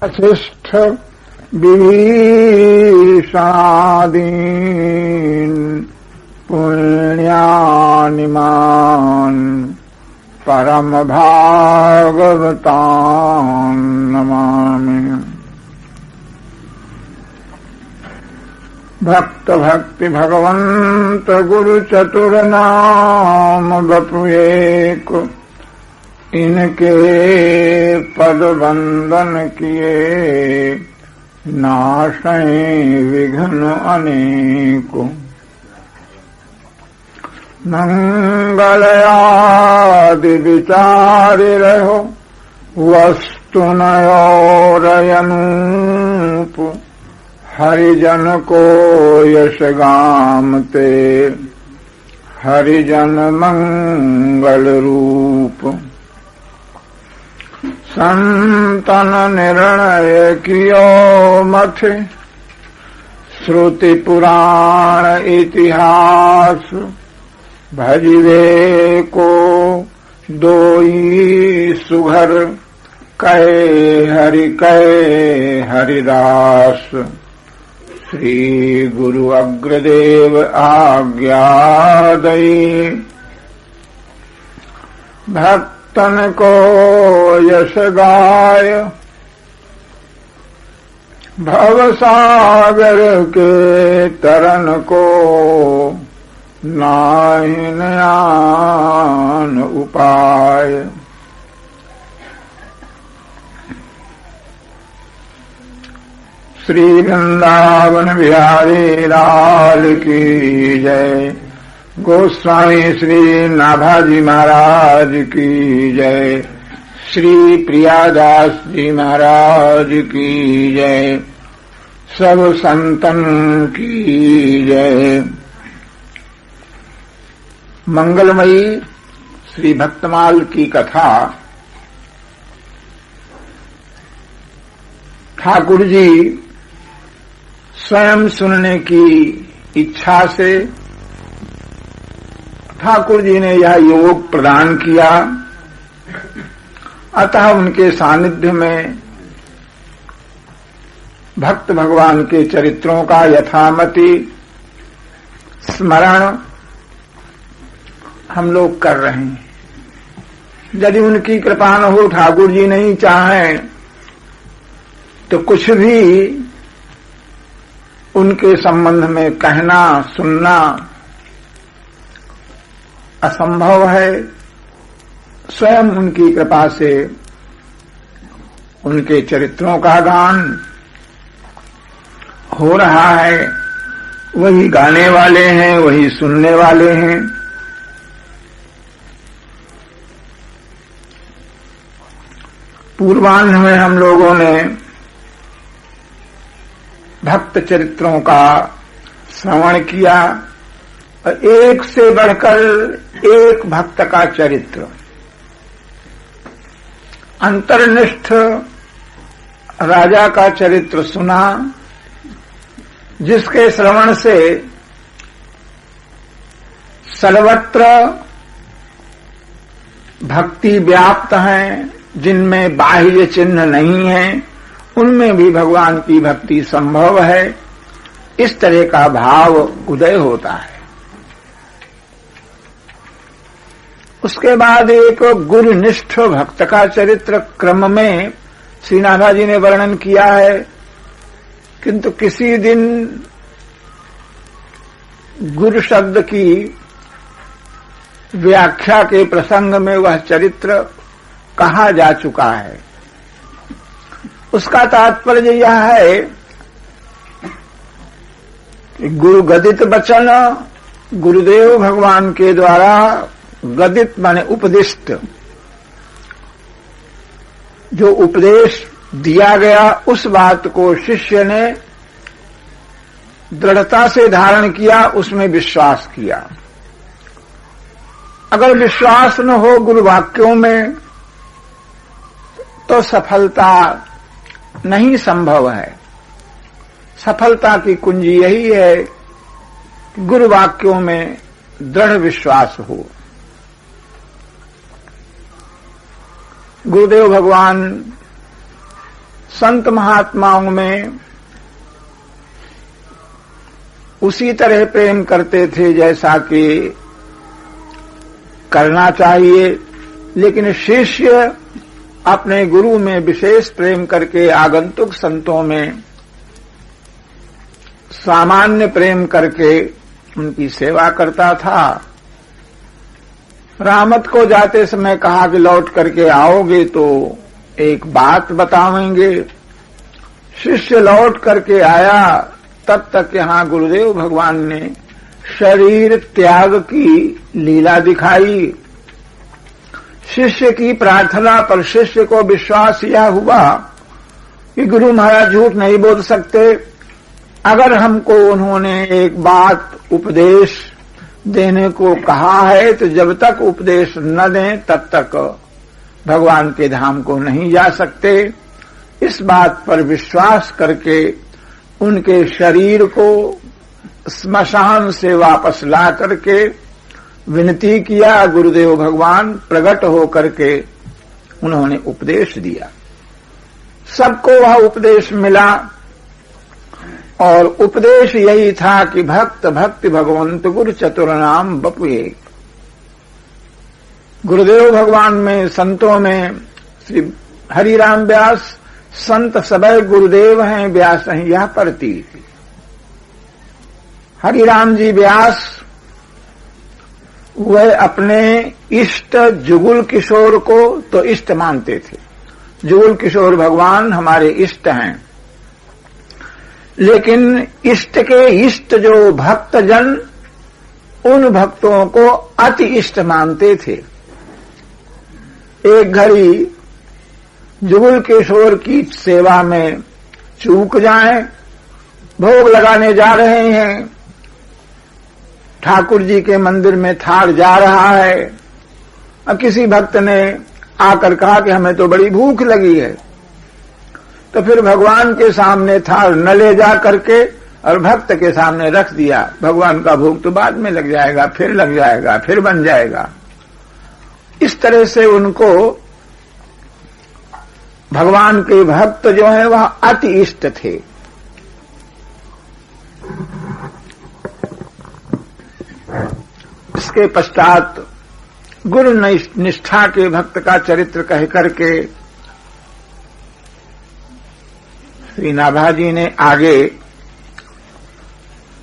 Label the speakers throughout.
Speaker 1: वसिष्ठ विभीषणादीन् पुण्यानिमान् परम भागवतान् नमामि। भक्त भक्ति भगवंत गुरु चतुर नाम बपुएक, इनके पद वंदन किए नाशय विघ्न अनेको। मंगलयादि विचारि रहो वस्तु नयोरयनूप, हरिजन को यश गामते हरिजन मंगल रूप। संतन निर्णय कियो मथ, श्रुति पुराण इतिहास, भजिवे को दोई सुघर, कहे हरिदास। श्री गुरु अग्रदेव आज्ञा दई, भक्तन को यश गाय, भवसागर के तरन को नाहि नयान उपाय। श्री वृंदावन बिहारी लाल की जय। गोस्वामी श्री नाभाजी महाराज की जय। श्री प्रियादास जी महाराज की जय। सब संतन की जय। मंगलमयी श्री भक्तमाल की कथा ठाकुर जी स्वयं सुनने की इच्छा से ठाकुर जी ने यह योग प्रदान किया। अतः उनके सानिध्य में भक्त भगवान के चरित्रों का यथामति स्मरण हम लोग कर रहे हैं। यदि उनकी कृपा न हो, ठाकुर जी नहीं चाहें, तो कुछ भी उनके संबंध में कहना सुनना असंभव है। स्वयं उनकी कृपा से उनके चरित्रों का गान हो रहा है। वही गाने वाले हैं, वही सुनने वाले हैं। पूर्वान्ह में हम लोगों ने भक्त चरित्रों का श्रवण किया। एक से बढ़कर एक भक्त का चरित्र, अंतर्निष्ठ राजा का चरित्र सुना, जिसके श्रवण से सर्वत्र भक्ति व्याप्त है, जिनमें बाह्य चिन्ह नहीं है, उनमें भी भगवान की भक्ति संभव है। इस तरह का भाव उदय होता है। उसके बाद एक गुरुनिष्ठ भक्त का चरित्र क्रम में श्री नाभा जी ने वर्णन किया है, किंतु किसी दिन गुरु शब्द की व्याख्या के प्रसंग में वह चरित्र कहा जा चुका है। उसका तात्पर्य यह है कि गुरु गदित वचन, गुरुदेव भगवान के द्वारा गदित माने उपदिष्ट, जो उपदेश दिया गया उस बात को शिष्य ने दृढ़ता से धारण किया, उसमें विश्वास किया। अगर विश्वास न हो गुरु वाक्यों में तो सफलता नहीं संभव है। सफलता की कुंजी यही है कि गुरु वाक्यों में दृढ़ विश्वास हो। गुरुदेव भगवान संत महात्माओं में उसी तरह प्रेम करते थे जैसा कि करना चाहिए, लेकिन शिष्य अपने गुरु में विशेष प्रेम करके आगंतुक संतों में सामान्य प्रेम करके उनकी सेवा करता था। रामत को जाते समय कहा कि लौट करके आओगे तो एक बात बतावेंगे। शिष्य लौट करके आया, तब तक यहाँ गुरुदेव भगवान ने शरीर त्याग की लीला दिखाई। शिष्य की प्रार्थना पर शिष्य को विश्वास यह हुआ कि गुरु महाराज झूठ नहीं बोल सकते। अगर हमको उन्होंने एक बात उपदेश देने को कहा है तो जब तक उपदेश न दें तब तक भगवान के धाम को नहीं जा सकते। इस बात पर विश्वास करके उनके शरीर को स्मशान से वापस ला करके विनती किया। गुरुदेव भगवान प्रकट होकर के उन्होंने उपदेश दिया। सबको वह उपदेश मिला और उपदेश यही था कि भक्त भक्ति भगवंत गुरु चतुर नाम बपु एक। गुरुदेव भगवान में संतों में श्री हरिराम व्यास संत सबय गुरुदेव हैं, व्यास हैं यह प्रतीति। हरिराम जी व्यास वह अपने इष्ट जुगुल किशोर को तो इष्ट मानते थे। जुगुल किशोर भगवान हमारे इष्ट हैं, लेकिन इष्ट के इष्ट जो भक्तजन उन भक्तों को अति इष्ट मानते थे। एक घड़ी जुगुल किशोर की सेवा में चूक जाएं, भोग लगाने जा रहे हैं, ठाकुर जी के मंदिर में थाल जा रहा है और किसी भक्त ने आकर कहा कि हमें तो बड़ी भूख लगी है, तो फिर भगवान के सामने थाल न ले जा करके और भक्त के सामने रख दिया। भगवान का भोग तो बाद में लग जाएगा, फिर लग जाएगा, फिर बन जाएगा। इस तरह से उनको भगवान के भक्त जो है वह अति इष्ट थे। इसके पश्चात गुरु निष्ठा के भक्त का चरित्र कह करके श्री नाभा जी ने आगे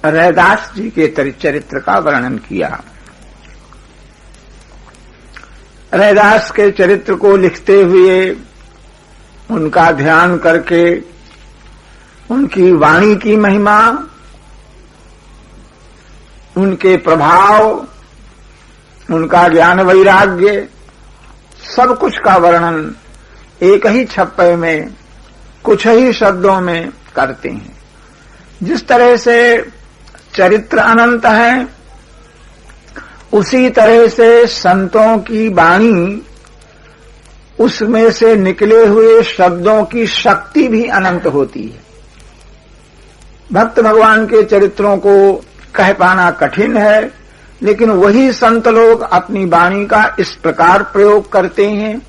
Speaker 1: रैदास जी के चरित्र का वर्णन किया। रैदास के चरित्र को लिखते हुए उनका ध्यान करके उनकी वाणी की महिमा, उनके प्रभाव, उनका ज्ञान वैराग्य, सब कुछ का वर्णन एक ही छप्पे में कुछ ही शब्दों में करते हैं। जिस तरह से चरित्र अनंत है, उसी तरह से संतों की वाणी, उसमें से निकले हुए शब्दों की शक्ति भी अनंत होती है। भक्त भगवान के चरित्रों को कह पाना कठिन है, लेकिन वही संत लोग अपनी वाणी का इस प्रकार प्रयोग करते हैं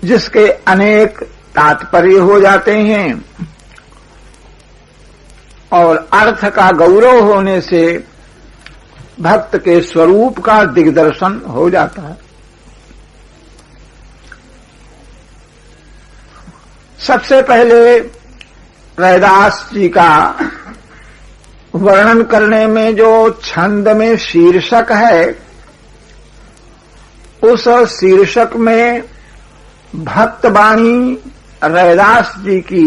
Speaker 1: जिसके अनेक तात्पर्य हो जाते हैं और अर्थ का गौरव होने से भक्त के स्वरूप का दिग्दर्शन हो जाता है। सबसे पहले रैदास जी का वर्णन करने में जो छंद में शीर्षक है, उस शीर्षक में भक्त वाणी रैदास जी की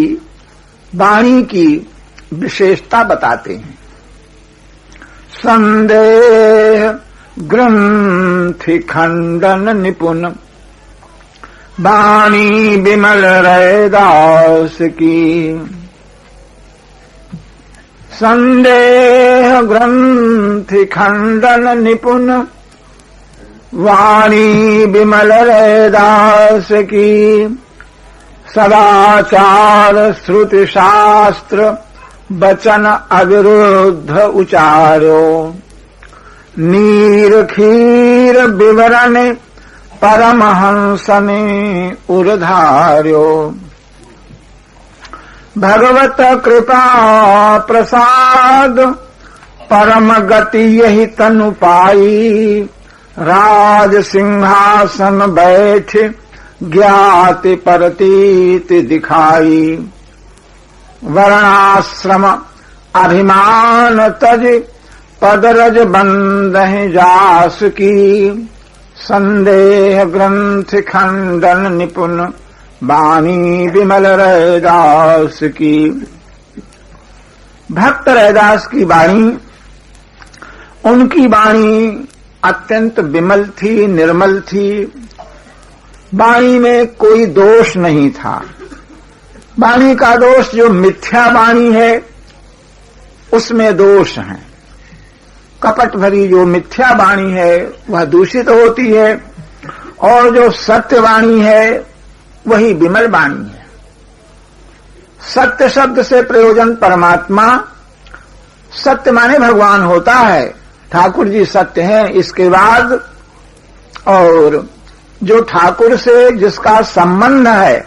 Speaker 1: वाणी की विशेषता बताते हैं। संदेह ग्रंथि खंडन निपुण वाणी विमल रैदास की। संदेह ग्रंथि खंडन निपुण वाणी विमल रैदास की। सदाचार श्रुति शास्त्र वचन अविरुद्ध उचारो। नीर खीर विवरण परमहंस ने उर्धार्यो। भगवत कृपा प्रसाद परम गति यही तनु पाई, राज सिंहासन बैठ ज्ञाति परतीत दिखाई। वर्णाश्रम अभिमान तज पदरज बंदहि जास की, संदेह ग्रंथ खंडन निपुण वाणी विमल रैदास की। भक्त रैदास की वाणी, उनकी वाणी अत्यंत विमल थी, निर्मल थी। वाणी में कोई दोष नहीं था। वाणी का दोष जो मिथ्या वाणी है उसमें दोष है। कपट भरी जो मिथ्या वाणी है वह दूषित होती है, और जो सत्य वाणी है वही विमल वाणी है। सत्य शब्द से प्रयोजन परमात्मा, सत्य माने भगवान होता है। ठाकुर जी सत्य हैं। इसके बाद और जो ठाकुर से जिसका संबंध है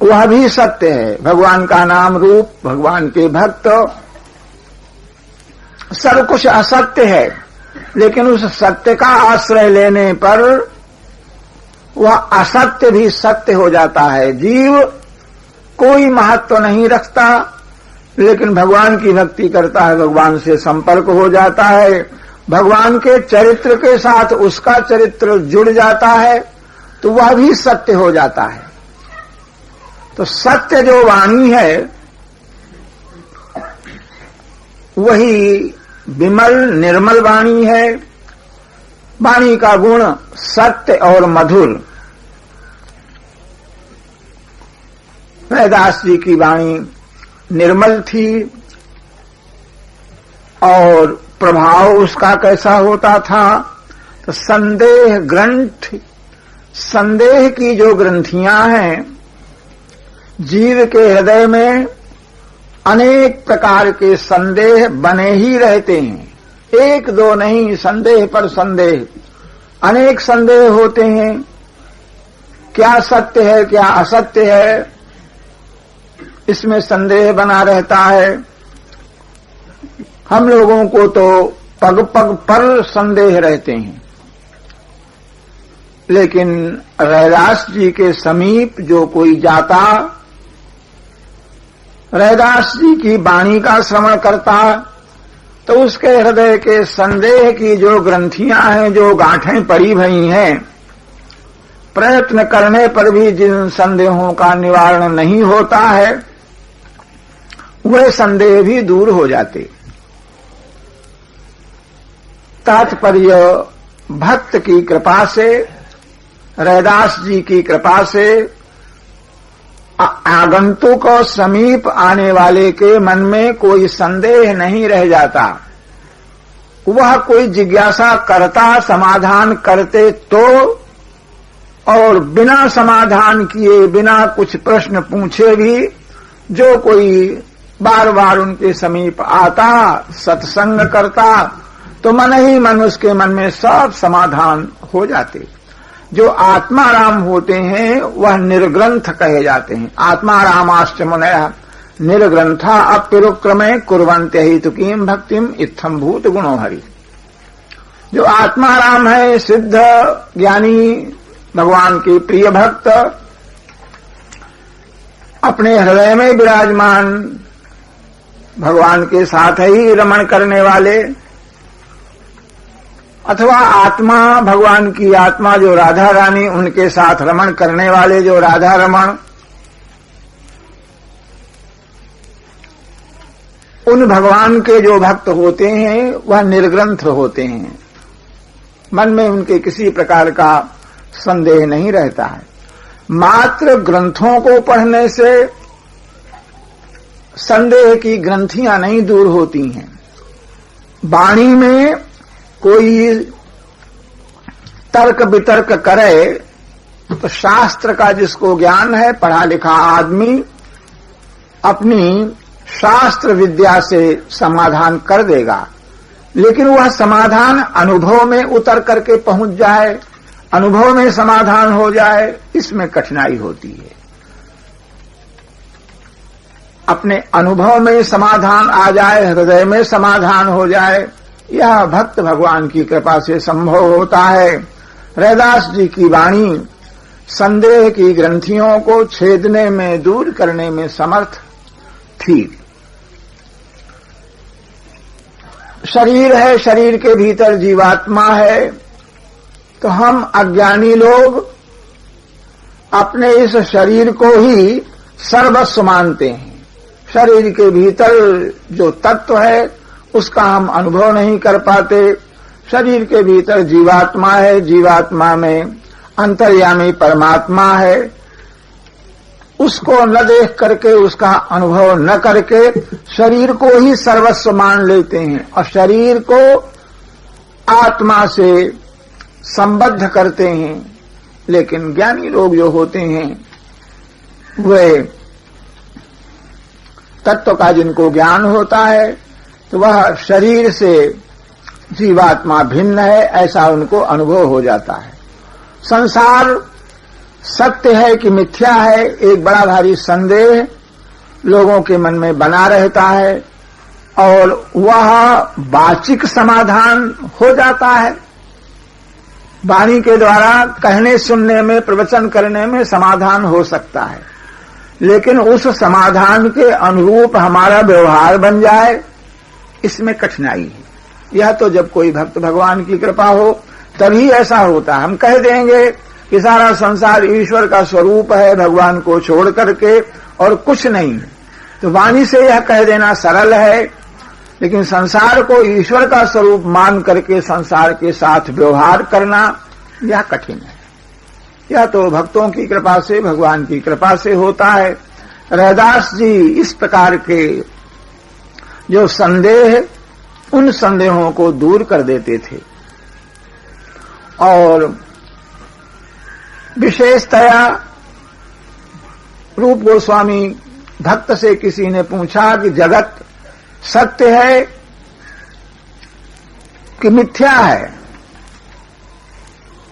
Speaker 1: वह भी सत्य है। भगवान का नाम रूप, भगवान के भक्त, सब कुछ असत्य है, लेकिन उस सत्य का आश्रय लेने पर वह असत्य भी सत्य हो जाता है। जीव कोई महत्व नहीं रखता, लेकिन भगवान की भक्ति करता है, भगवान से संपर्क हो जाता है, भगवान के चरित्र के साथ उसका चरित्र जुड़ जाता है, तो वह भी सत्य हो जाता है। तो सत्य जो वाणी है वही विमल निर्मल वाणी है। वाणी का गुण सत्य और मधुर। रैदास जी की वाणी निर्मल थी, और प्रभाव उसका कैसा होता था, तो संदेह ग्रंथ, संदेह की जो ग्रंथियां हैं, जीव के हृदय में अनेक प्रकार के संदेह बने ही रहते हैं। एक दो नहीं, संदेह पर संदेह, अनेक संदेह होते हैं। क्या सत्य है, क्या असत्य है, इसमें संदेह बना रहता है। हम लोगों को तो पग पग पर संदेह रहते हैं, लेकिन रैदास जी के समीप जो कोई जाता, रैदास जी की वाणी का श्रवण करता, तो उसके हृदय के संदेह की जो ग्रंथियां हैं, जो गांठें पड़ी भई हैं, प्रयत्न करने पर भी जिन संदेहों का निवारण नहीं होता है, वह संदेह भी दूर हो जाते। तात्पर्य भक्त की कृपा से, रैदास जी की कृपा से आगंतुक और समीप आने वाले के मन में कोई संदेह नहीं रह जाता। वह कोई जिज्ञासा करता, समाधान करते तो, और बिना समाधान किए, बिना कुछ प्रश्न पूछे भी जो कोई बार बार उनके समीप आता, सत्संग करता, तो मन ही मन उसके मन में सब समाधान हो जाते। जो आत्माराम होते हैं वह निर्ग्रंथ कहे जाते हैं। आत्मारामाश्च मुनयः निर्ग्रंथा अप्युरुक्रमे कुर्वन्ते हितुकीं भक्तिम इत्थम भूत गुणो हरि। जो आत्माराम है, सिद्ध ज्ञानी, भगवान के प्रिय भक्त, अपने हृदय में विराजमान, भगवान के साथ ही रमण करने वाले, अथवा आत्मा, भगवान की आत्मा जो राधा रानी, उनके साथ रमण करने वाले जो राधा रमण, उन भगवान के जो भक्त होते हैं वह निर्ग्रंथ होते हैं। मन में उनके किसी प्रकार का संदेह नहीं रहता है। मात्र ग्रंथों को पढ़ने से संदेह की ग्रंथियां नहीं दूर होती हैं। वाणी में कोई तर्क वितर्क करे तो शास्त्र का जिसको ज्ञान है, पढ़ा लिखा आदमी अपनी शास्त्र विद्या से समाधान कर देगा, लेकिन वह समाधान अनुभव में उतर करके पहुंच जाए, अनुभव में समाधान हो जाए, इसमें कठिनाई होती है। अपने अनुभव में समाधान आ जाए, हृदय में समाधान हो जाए, यह भक्त भगवान की कृपा से संभव होता है। रैदास जी की वाणी संदेह की ग्रंथियों को छेदने में, दूर करने में समर्थ थी। शरीर है, शरीर के भीतर जीवात्मा है, तो हम अज्ञानी लोग अपने इस शरीर को ही सर्वस्व मानते हैं। शरीर के भीतर जो तत्व है उसका हम अनुभव नहीं कर पाते। शरीर के भीतर जीवात्मा है, जीवात्मा में अंतर्यामी परमात्मा है, उसको न देख करके, उसका अनुभव न करके शरीर को ही सर्वस्व मान लेते हैं और शरीर को आत्मा से संबद्ध करते हैं। लेकिन ज्ञानी लोग जो होते हैं वे तत्व का जिनको ज्ञान होता है तो वह शरीर से जीवात्मा भिन्न है, ऐसा उनको अनुभव हो जाता है। संसार सत्य है कि मिथ्या है, एक बड़ा भारी संदेह लोगों के मन में बना रहता है और वह वाचिक समाधान हो जाता है। वाणी के द्वारा कहने सुनने में, प्रवचन करने में समाधान हो सकता है, लेकिन उस समाधान के अनुरूप हमारा व्यवहार बन जाए, इसमें कठिनाई है। यह तो जब कोई भक्त भगवान की कृपा हो तभी ऐसा होता है। हम कह देंगे कि सारा संसार ईश्वर का स्वरूप है, भगवान को छोड़ करके और कुछ नहीं है, तो वाणी से यह कह देना सरल है, लेकिन संसार को ईश्वर का स्वरूप मान करके संसार के साथ व्यवहार करना यह कठिन है। यह तो भक्तों की कृपा से, भगवान की कृपा से होता है। रैदास जी इस प्रकार के जो संदेह, उन संदेहों को दूर कर देते थे। और विशेषतया रूप गोस्वामी भक्त से किसी ने पूछा कि जगत सत्य है कि मिथ्या है।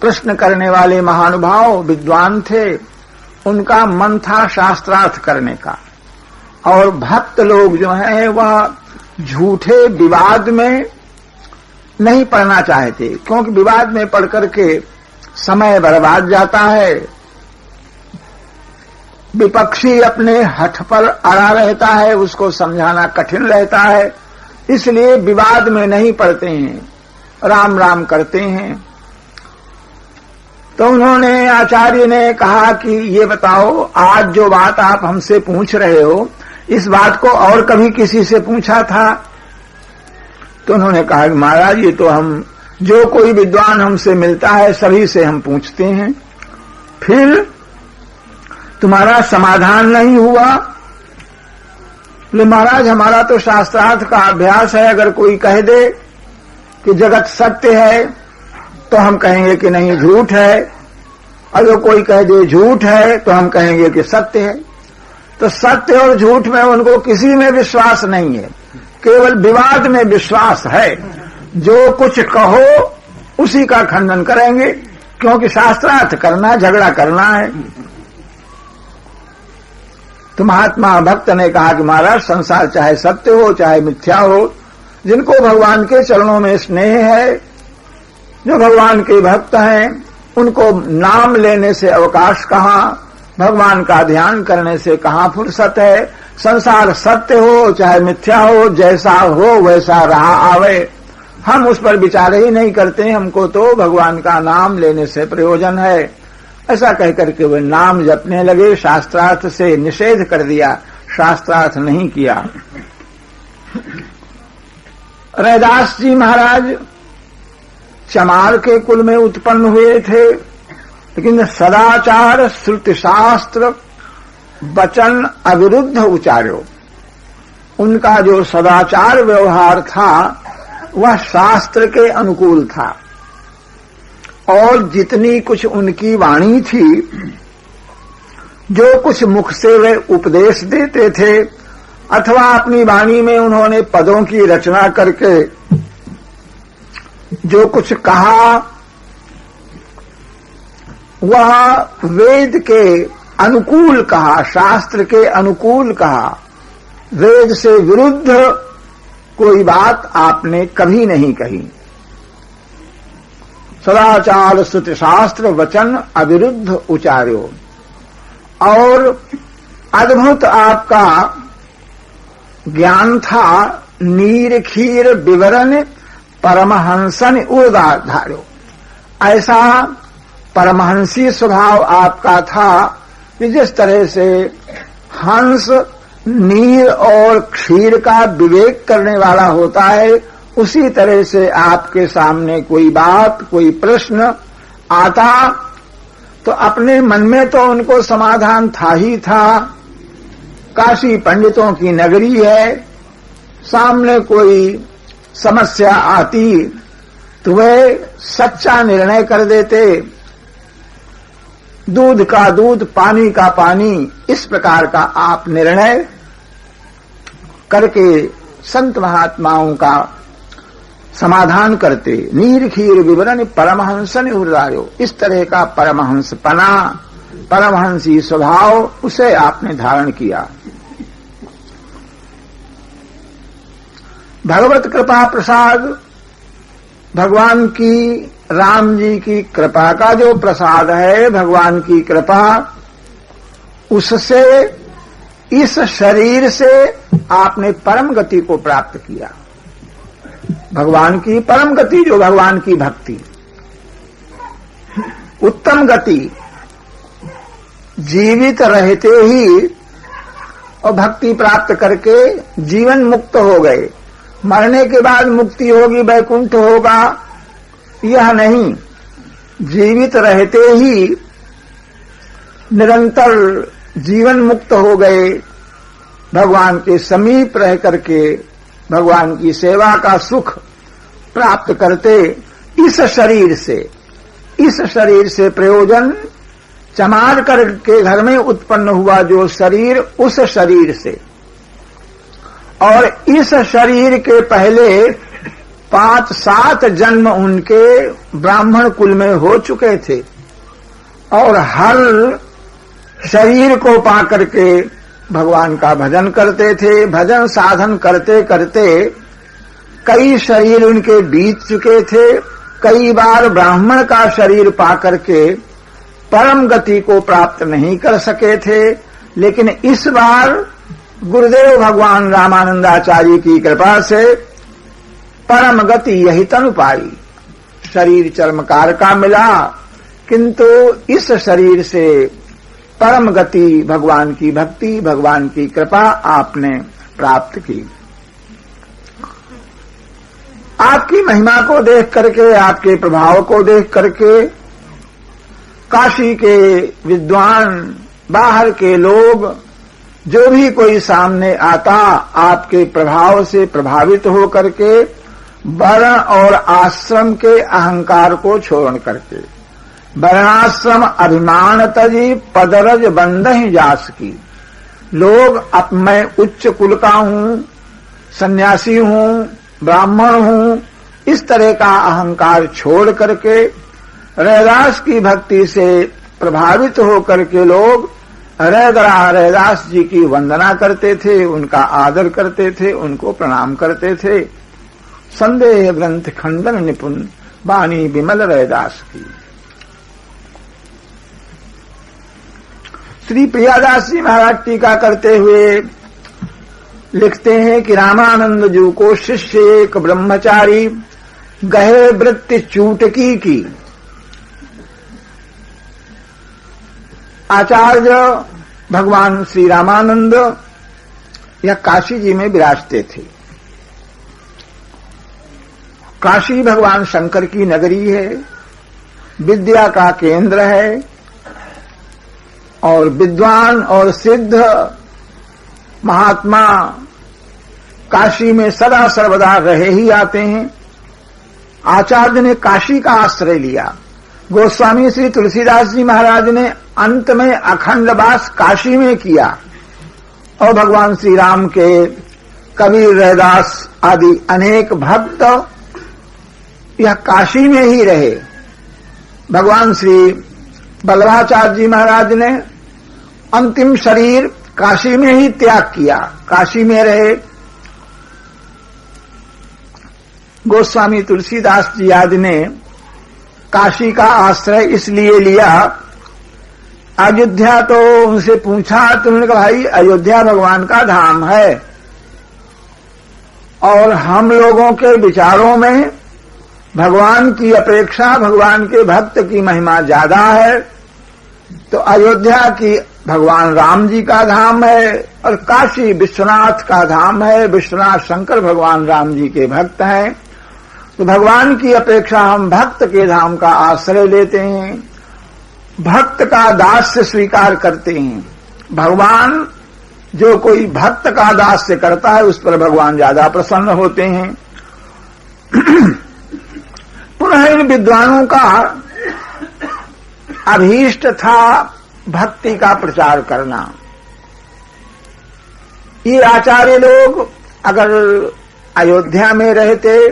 Speaker 1: प्रश्न करने वाले महानुभाव विद्वान थे, उनका मन था शास्त्रार्थ करने का, और भक्त लोग जो हैं वह झूठे विवाद में नहीं पड़ना चाहते, क्योंकि विवाद में पढ़ करके समय बर्बाद जाता है। विपक्षी अपने हठ पर अड़ा रहता है, उसको समझाना कठिन रहता है, इसलिए विवाद में नहीं पड़ते हैं, राम राम करते हैं। तो उन्होंने, आचार्य ने कहा कि ये बताओ, आज जो बात आप हमसे पूछ रहे हो, इस बात को और कभी किसी से पूछा था? तो उन्होंने कहा कि महाराज ये तो हम, जो कोई विद्वान हमसे मिलता है सभी से हम पूछते हैं, फिर तुम्हारा समाधान नहीं हुआ? बोले महाराज हमारा तो शास्त्रार्थ का अभ्यास है, अगर कोई कह दे कि जगत सत्य है तो हम कहेंगे कि नहीं झूठ है, अगर कोई कह दे झूठ है तो हम कहेंगे कि सत्य है। तो सत्य और झूठ में उनको किसी में विश्वास नहीं है, केवल विवाद में विश्वास है। जो कुछ कहो उसी का खंडन करेंगे, क्योंकि शास्त्रार्थ करना, झगड़ा करना है। तो महात्मा भक्त ने कहा कि महाराज संसार चाहे सत्य हो चाहे मिथ्या हो, जिनको भगवान के चरणों में स्नेह है, जो भगवान के भक्त हैं, उनको नाम लेने से अवकाश कहाँ, भगवान का ध्यान करने से कहाँ फुर्सत है। संसार सत्य हो चाहे मिथ्या हो, जैसा हो वैसा रहा आवे, हम उस पर विचार ही नहीं करते, हमको तो भगवान का नाम लेने से प्रयोजन है। ऐसा कहकर के वे नाम जपने लगे, शास्त्रार्थ से निषेध कर दिया, शास्त्रार्थ नहीं किया। रैदास जी महाराज चमार के कुल में उत्पन्न हुए थे, लेकिन सदाचार श्रुति शास्त्र वचन अविरुद्ध उचार्यो। उनका जो सदाचार व्यवहार था वह शास्त्र के अनुकूल था, और जितनी कुछ उनकी वाणी थी, जो कुछ मुख से वे उपदेश देते थे, अथवा अपनी वाणी में उन्होंने पदों की रचना करके जो कुछ कहा, वह वेद के अनुकूल कहा, शास्त्र के अनुकूल कहा, वेद से विरुद्ध कोई बात आपने कभी नहीं कही। सदाचार श्रुति शास्त्र वचन अविरुद्ध उचार्यो। और अद्भुत आपका ज्ञान था, नीर खीर विवरण परमहंसन उदाधारो। ऐसा परमहंसी स्वभाव आपका था कि जिस तरह से हंस नीर और क्षीर का विवेक करने वाला होता है, उसी तरह से आपके सामने कोई बात, कोई प्रश्न आता तो अपने मन में तो उनको समाधान था ही था। काशी पंडितों की नगरी है, सामने कोई समस्या आती तो वे सच्चा निर्णय कर देते, दूध का दूध पानी का पानी, इस प्रकार का आप निर्णय करके संत महात्माओं का समाधान करते। नीर खीर विवरण परमहंसन उदार्यो। इस तरह का परमहंसपना, परमहंसी स्वभाव उसे आपने धारण किया। भगवत कृपा प्रसाद, भगवान की, राम जी की कृपा का जो प्रसाद है, भगवान की कृपा, उससे इस शरीर से आपने परम गति को प्राप्त किया। भगवान की परम गति, जो भगवान की भक्ति, उत्तम गति, जीवित रहते ही और भक्ति प्राप्त करके जीवन मुक्त हो गए। मरने के बाद मुक्ति होगी, वैकुंठ होगा, यह नहीं। जीवित रहते ही निरंतर जीवन मुक्त हो गए, भगवान के समीप रह करके भगवान की सेवा का सुख प्राप्त करते। इस शरीर से प्रयोजन चमार करके घर में उत्पन्न हुआ जो शरीर, उस शरीर से, और इस शरीर के पहले 5-7 जन्म उनके ब्राह्मण कुल में हो चुके थे, और हर शरीर को पाकर के भगवान का भजन करते थे। भजन साधन करते करते कई शरीर उनके बीत चुके थे। कई बार ब्राह्मण का शरीर पाकर के परम गति को प्राप्त नहीं कर सके थे, लेकिन इस बार गुरुदेव भगवान रामानंदाचार्य की कृपा से परम गति यही तनु पाई। शरीर चर्मकार का मिला, किंतु इस शरीर से परम गति, भगवान की भक्ति, भगवान की कृपा आपने प्राप्त की। आपकी महिमा को देख करके, आपके प्रभाव को देख करके काशी के विद्वान, बाहर के लोग, जो भी कोई सामने आता, आपके प्रभाव से प्रभावित हो करके वर्ण और आश्रम के अहंकार को छोड़ करके वर्णाश्रम अभिमान तजी पदरज बंधहि जास की। लोग अब मैं उच्च कुल का हूं, सन्यासी हूं, ब्राह्मण हूं, इस तरह का अहंकार छोड़ करके रैदास की भक्ति से प्रभावित होकर के लोग रैदास जी की वंदना करते थे, उनका आदर करते थे, उनको प्रणाम करते थे। संदेह ग्रंथ खंडन निपुण वाणी विमल रैदास की। श्री प्रियादास जी महाराज टीका करते हुए लिखते हैं कि रामानंद जी को शिष्य एक ब्रह्मचारी गहे वृत्ति चूटकी की। आचार्य भगवान श्री रामानंद यह काशी जी में विराजते थे। काशी भगवान शंकर की नगरी है, विद्या का केंद्र है, और विद्वान और सिद्ध महात्मा काशी में सदा सर्वदा रहे ही आते हैं। आचार्य ने काशी का आश्रय लिया। गोस्वामी श्री तुलसीदास जी महाराज ने अंत में अखंड वास काशी में किया, और भगवान श्री राम के कबीर, रैदास आदि अनेक भक्त यह काशी में ही रहे। भगवान श्री बल्लभाचार्य जी महाराज ने अंतिम शरीर काशी में ही त्याग किया, काशी में रहे। गोस्वामी तुलसीदास जी आदि ने काशी का आश्रय इसलिए लिया, अयोध्या तो उनसे पूछा तो उन्होंने कहा भाई अयोध्या भगवान का धाम है और हम लोगों के विचारों में भगवान की अपेक्षा भगवान के भक्त की महिमा ज्यादा है, तो अयोध्या की भगवान राम जी का धाम है और काशी विश्वनाथ का धाम है, विश्वनाथ शंकर भगवान राम जी के भक्त हैं, तो भगवान की अपेक्षा हम भक्त के धाम का आश्रय लेते हैं, भक्त का दास्य स्वीकार करते हैं। भगवान जो कोई भक्त का दास्य करता है उस पर भगवान ज्यादा प्रसन्न होते हैं। पुनः इन विद्वानों का अभीष्ट था भक्ति का प्रचार करना। ये आचार्य लोग अगर अयोध्या में रहते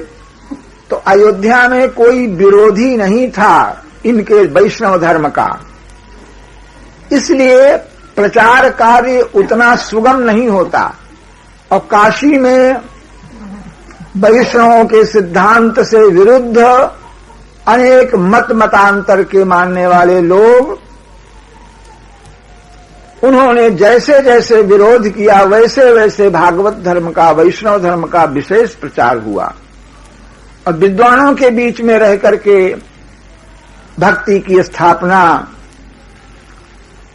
Speaker 1: तो अयोध्या में कोई विरोधी नहीं था इनके वैष्णव धर्म का, इसलिए प्रचार कार्य उतना सुगम नहीं होता। और काशी में वैष्णवों के सिद्धांत से विरुद्ध अनेक मतांतर के मानने वाले लोग, उन्होंने जैसे जैसे विरोध किया वैसे वैसे भागवत धर्म का, वैष्णव धर्म का विशेष प्रचार हुआ। और विद्वानों के बीच में रह करके भक्ति की स्थापना,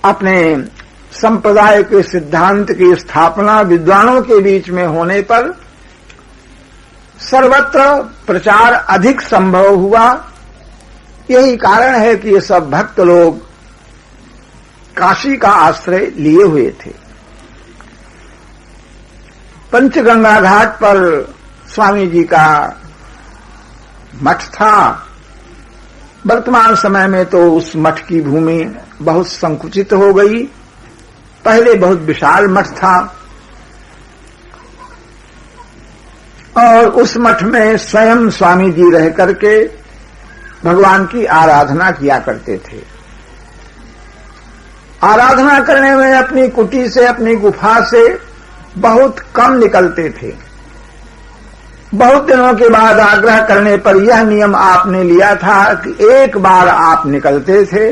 Speaker 1: अपने संप्रदाय के सिद्धांत की स्थापना विद्वानों के बीच में होने पर सर्वत्र प्रचार अधिक संभव हुआ। यही कारण है कि ये सब भक्त लोग काशी का आश्रय लिए हुए थे। पंचगंगा घाट पर स्वामी जी का मठ था। वर्तमान समय में तो उस मठ की भूमि बहुत संकुचित हो गई, पहले बहुत विशाल मठ था और उस मठ में स्वयं स्वामी जी रह करके भगवान की आराधना किया करते थे। आराधना करने में अपनी कुटी से, अपनी गुफा से बहुत कम निकलते थे। बहुत दिनों के बाद आग्रह करने पर यह नियम आपने लिया था कि एक बार आप निकलते थे,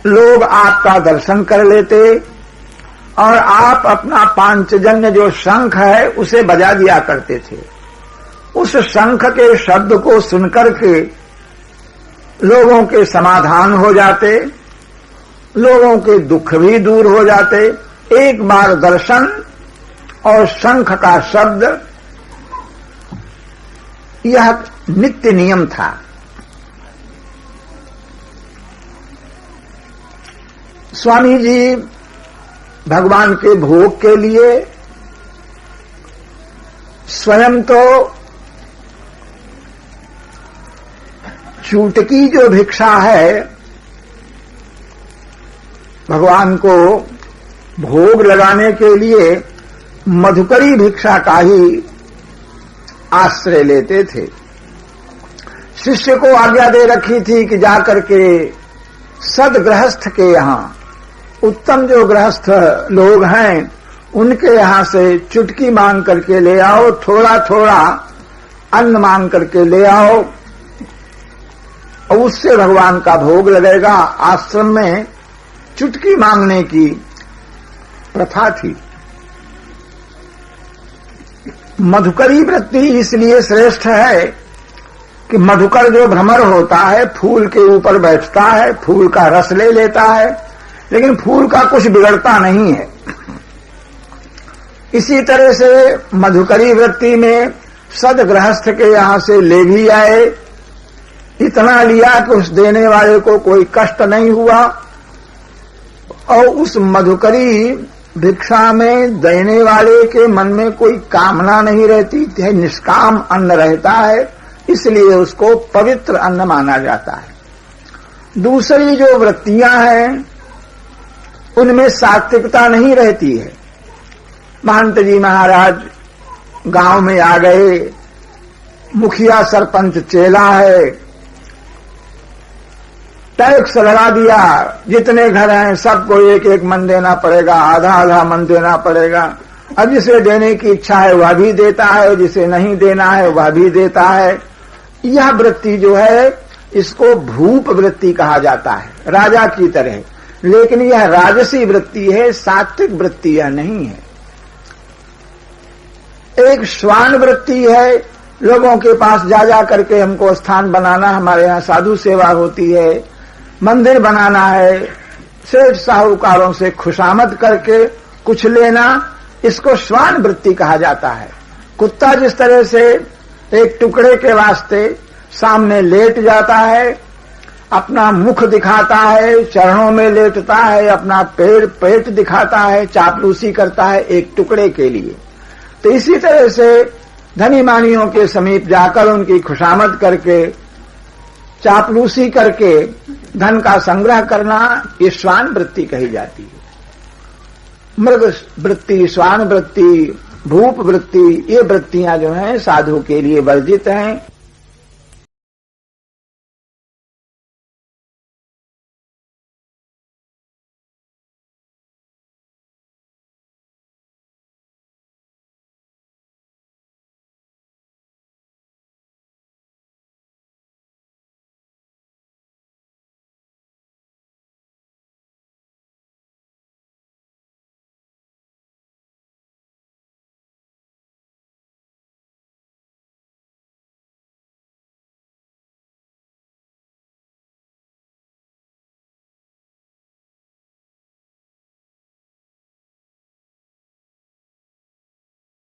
Speaker 1: लोग आपका दर्शन कर लेते और आप अपना पांचजन्य जो शंख है उसे बजा दिया करते थे। उस शंख के शब्द को सुनकर के लोगों के समाधान हो जाते, लोगों के दुख भी दूर हो जाते। एक बार दर्शन और शंख का शब्द यह नित्य नियम था। स्वामी जी भगवान के भोग के लिए स्वयं तो चूटकी जो भिक्षा है, भगवान को भोग लगाने के लिए मधुकरी भिक्षा का ही आश्रय लेते थे। शिष्य को आज्ञा दे रखी थी कि जाकर के सदगृहस्थ के यहां, उत्तम जो गृहस्थ लोग हैं उनके यहां से चुटकी मांग करके ले आओ, थोड़ा थोड़ा अन्न मांग करके ले आओ और उससे भगवान का भोग लगेगा। आश्रम में चुटकी मांगने की प्रथा थी। मधुकरी वृत्ति इसलिए श्रेष्ठ है कि मधुकर जो भ्रमर होता है फूल के ऊपर बैठता है, फूल का रस ले लेता है, लेकिन फूल का कुछ बिगड़ता नहीं है। इसी तरह से मधुकरी वृत्ति में सदगृहस्थ के यहां से ले भी आए, इतना लिया कि उस देने वाले को कोई कष्ट नहीं हुआ और उस मधुकरी भिक्षा में देने वाले के मन में कोई कामना नहीं रहती है, निष्काम अन्न रहता है, इसलिए उसको पवित्र अन्न माना जाता है। दूसरी जो वृत्तियां हैं उनमें सात्विकता नहीं रहती है। महंत जी महाराज गांव में आ गए, मुखिया सरपंच चेला है, टैक्स लगा दिया, जितने घर हैं सबको एक एक मन देना पड़ेगा, आधा आधा मन देना पड़ेगा। अब जिसे देने की इच्छा है वह भी देता है, जिसे नहीं देना है वह भी देता है। यह वृत्ति जो है इसको भूप वृत्ति कहा जाता है, राजा की तरह। लेकिन यह राजसी वृत्ति है, सात्विक वृत्ति यह नहीं है। एक श्वान वृत्ति है, लोगों के पास जा जा करके हमको स्थान बनाना, हमारे यहाँ साधु सेवा होती है, मंदिर बनाना है, सेठ साहूकारों से खुशामद करके कुछ लेना, इसको श्वान वृत्ति कहा जाता है। कुत्ता जिस तरह से एक टुकड़े के वास्ते सामने लेट जाता है, अपना मुख दिखाता है, चरणों में लेटता है, अपना पेट दिखाता है, चापलूसी करता है एक टुकड़े के लिए, तो इसी तरह से धनी मानियों के समीप जाकर उनकी खुशामद करके, चापलूसी करके धन का संग्रह करना, ये श्वान वृत्ति कही जाती है। मृग वृत्ति, श्वान वृत्ति, भूप वृत्ति, ये वृत्तियां जो हैं साधु के लिए वर्जित हैं।